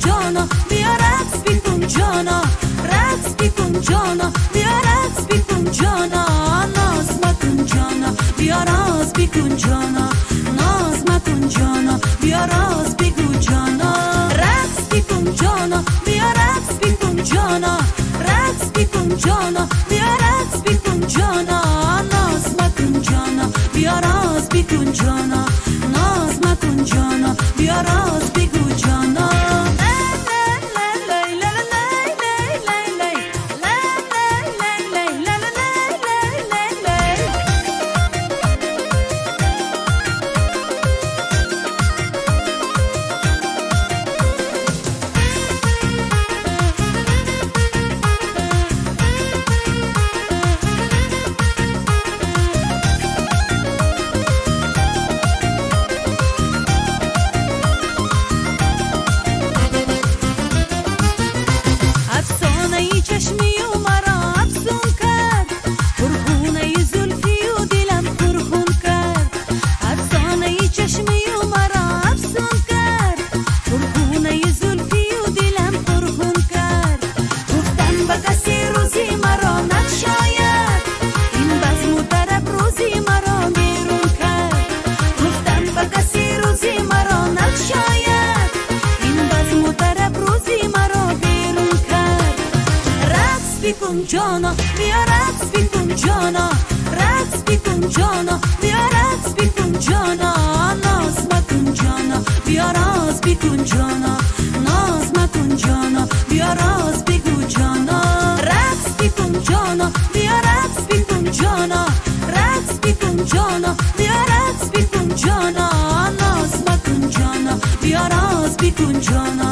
جانا بیا رقص بیکن جانا رقص بیکن جانا بیا رقص بیکن جانا ناز مکن جانا بیا راز بیکن جانا ناز مکن جانا بیا راز بیکن جانا رقص بیکن جانا بیا رقص بیکن جانا رقص بیکن جانا بیا رقص بیکن جانا ناز مکن جانا بیا راز بیکن جانا ناز مکن جانا بیا راز بیکن جانا چشمی و مرا افسون کرد پرخونه زلفی و دلم پرخون کرد افسانه چشمی و مرا افسون کرد پرخونه زلفی و دلم پرخون کرد گفتن به کسی روزی مرا نگشاید این بزم و طرب روزی مرا بیرون کرد گفتن به کسی روزی مرا نگشاید این بزم و طرب روزی مرا بیرون کرد بیکن جانا بیا رقص بیکن جانا رقص بیکن جانا بیا رقص بیکن جانا ناز مکن جانا بیا راز بیکن جانا ناز مکن جانا بیا راز بیکن جانا رقص بیکن جانا بیا رقص بیکن جانا رقص بیکن جانا بیا رقص بیکن جانا ناز مکن جانا بیا راز بیکن جانا